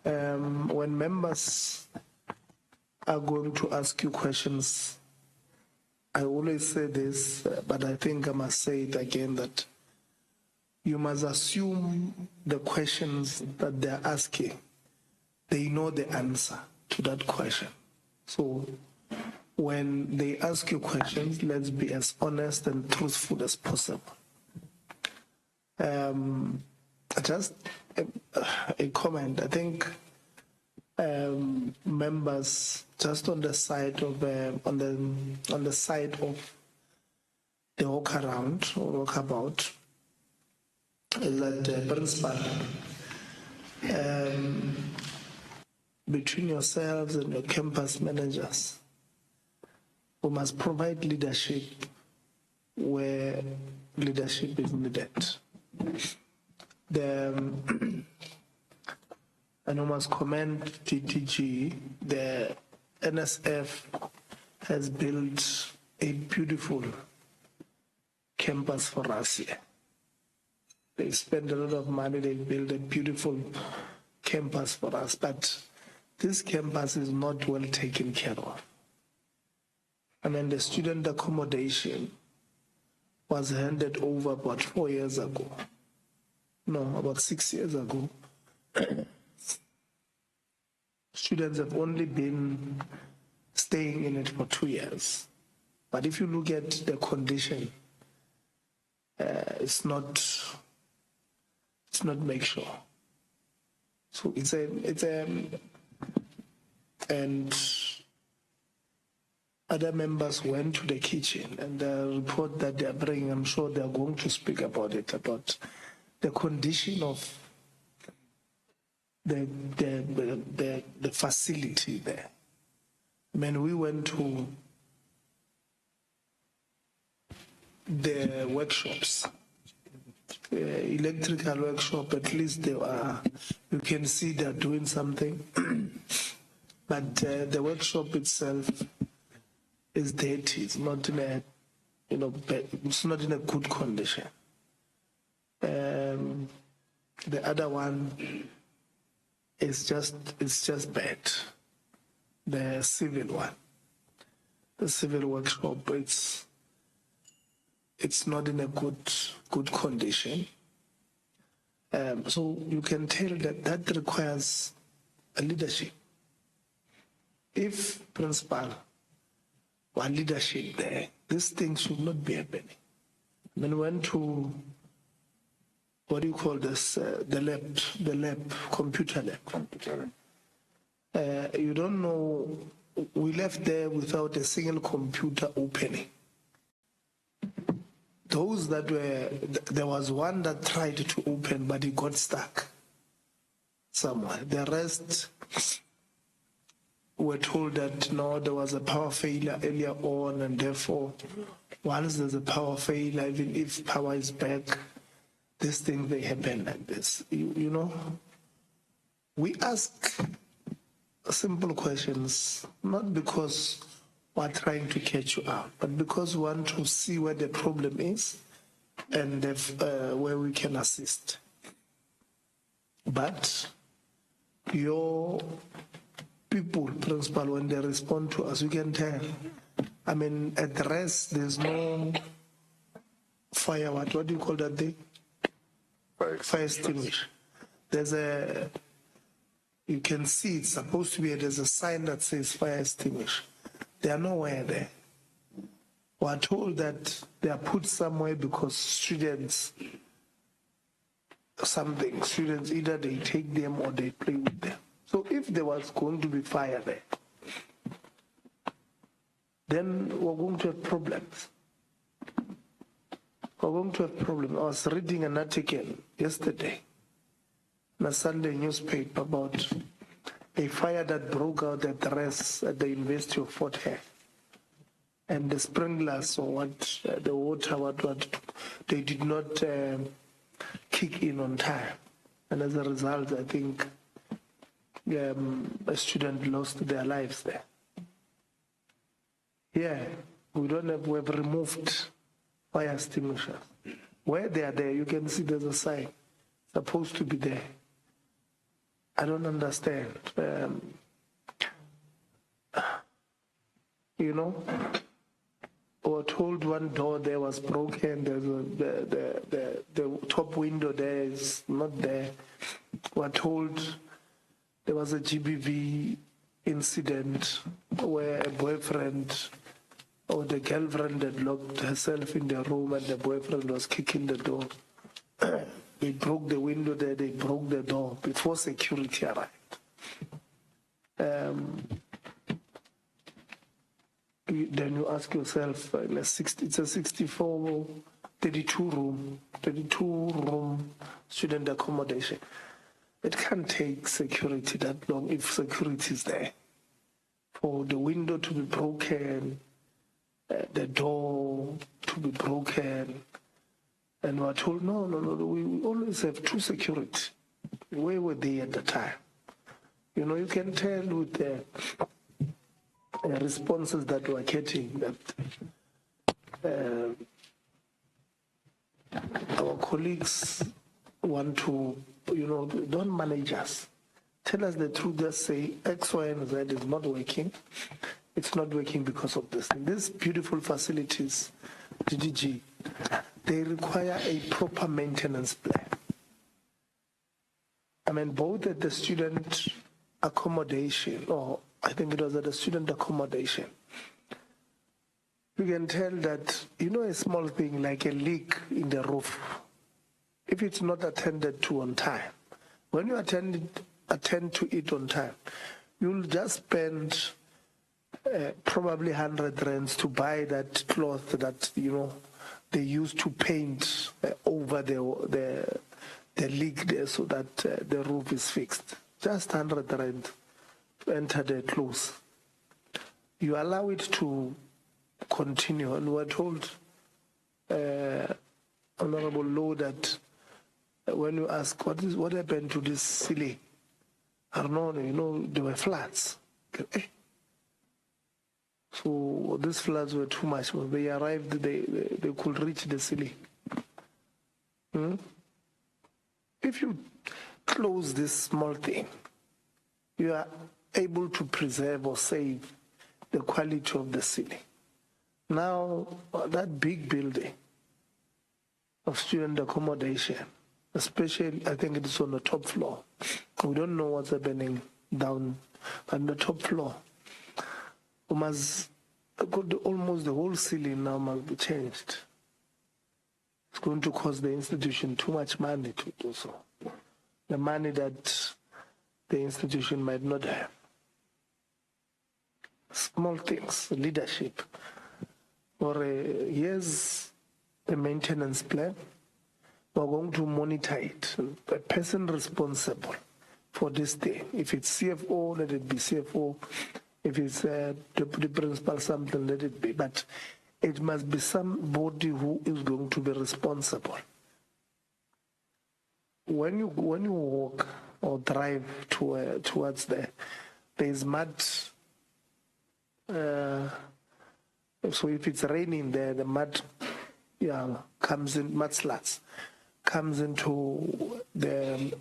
When members are going to ask you questions, I always say this, but I think I must say it again, that you must assume the questions that they're asking, they know the answer to that question. So when they ask you questions, let's be as honest and truthful as possible. Just a comment. I think members, just on the side of on the side of the walk around or walkabout, that principal, between yourselves and your campus managers, we must provide leadership where leadership is needed. And I must commend TTG. The NSF has built a beautiful campus for us here. They spend a lot of money, they build a beautiful campus for us, but this campus is not well taken care of. I mean, the student accommodation was handed over about 4 years ago. No, about 6 years ago. Students have only been staying in it for 2 years. But if you look at the condition, it's not make sure. So and other members went to the kitchen, and the report that they are bringing, I'm sure they are going to speak about it, about the condition of the facility there. I mean, we went to the workshops, electrical workshop, at least they are, you can see they're doing something. But the workshop itself is dirty. It's not in a, it's not in a good condition. The other one is just bad. The civil one, the civil workshop, it's not in a good condition. So you can tell that requires a leadership. If principal or leadership there, this thing should not be happening. Then went to, what do you call this? The lab, computer lab. You don't know, we left there without a single computer opening. Those that were, there was one that tried to open, but it got stuck somewhere. The rest were told that no, there was a power failure earlier on, and therefore, once there's a power failure, even if power is back, these things, they happen like this. You know, we ask simple questions, not because we're trying to catch you out, but because we want to see where the problem is and where we can assist. But your people, principal, when they respond to us, you can tell. I mean, at the rest, there's no fire, what do you call that thing? Fire extinguisher. There's a, you can see it's supposed to be, there's a sign that says fire extinguisher. They are nowhere there. We are told that they are put somewhere because students, either they take them or they play with them. So if there was going to be fire there, then we're going to have problems. We're going to have problems. I was reading an article yesterday in a Sunday newspaper about a fire that broke out at the rest at the University of Fort Hare. And the sprinklers or what, the water, what, they did not kick in on time. And as a result, I think a student lost their lives there. Yeah, we have removed fire extinguishers. Where they are there, you can see there's a sign, supposed to be there. I don't understand. You know, we were told one door there was broken. The top window there is not there. We were told there was a GBV incident where a boyfriend or the girlfriend had locked herself in the room and the boyfriend was kicking the door. They broke the window there, they broke the door before security arrived. Then you ask yourself, it's a 32 room student accommodation. It can't take security that long if security is there. For the window to be broken, the door to be broken, and we were told, no, we always have two security. Where were they at the time? You know, you can tell with the responses that we're getting that our colleagues want to, you know, don't manage us. Tell us the truth, just say X, Y, and Z is not working. It's not working because of this. These beautiful facilities, DDG, they require a proper maintenance plan. I mean, both at the student accommodation, or I think it was at the student accommodation, you can tell that, you know, a small thing like a leak in the roof, if it's not attended to on time, when you attend to it on time, you'll just spend probably 100 rands to buy that cloth that, you know, they use to paint over the leak there so that the roof is fixed. Just 100 rand to enter the close. You allow it to continue, and we're told, Honorable Law, that when you ask what happened to this ceiling, Arnon, you know, there were floods. Okay. So these floods were too much. When they arrived, they could reach the ceiling. If you close this small thing, you are able to preserve or save the quality of the ceiling. Now, that big building of student accommodation, especially, I think it's on the top floor. We don't know what's happening down on the top floor. Almost the whole ceiling now must be changed. It's going to cost the institution too much money to do so. The money that the institution might not have. Small things, leadership. Or here's the maintenance plan. We're going to monitor it. A person responsible for this thing. If it's CFO, let it be CFO. If it's deputy principal, something, let it be. But it must be somebody who is going to be responsible. When you walk or drive towards there's mud. So if it's raining there, the mud comes in, mudslides comes into the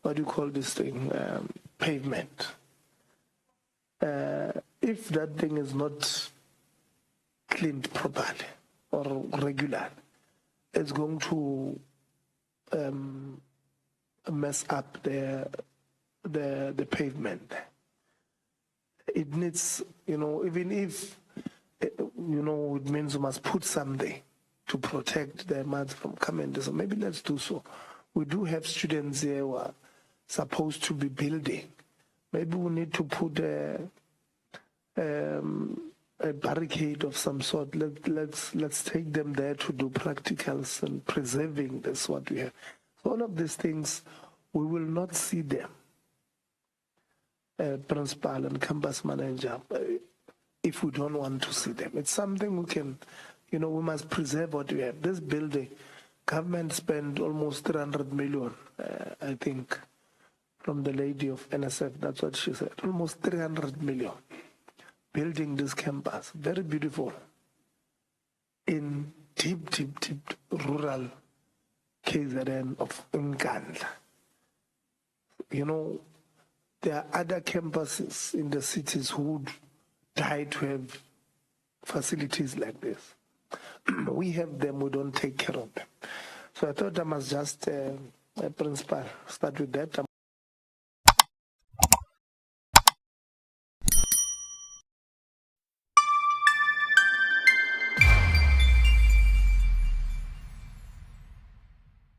what do you call this thing? Pavement. If that thing is not cleaned properly or regular, it's going to mess up the pavement. It needs, you know, even if, you know, it means you must put something to protect the mud from coming. So maybe let's do so. We do have students here who are supposed to be building. Maybe we need to put a barricade of some sort. Let's take them there to do practicals and preserving this what we have. So all of these things, we will not see them. Principal and campus manager, if we don't want to see them. It's something we can, you know, we must preserve what we have. This building, government spent almost 300 million, I think, from the lady of NSF, that's what she said, almost 300 million, building this campus, very beautiful, in deep rural KZN of Nkandla. you know, there are other campuses in the cities who would die to have facilities like this. We have them, we don't take care of them. So I thought I must just, principal, start with that.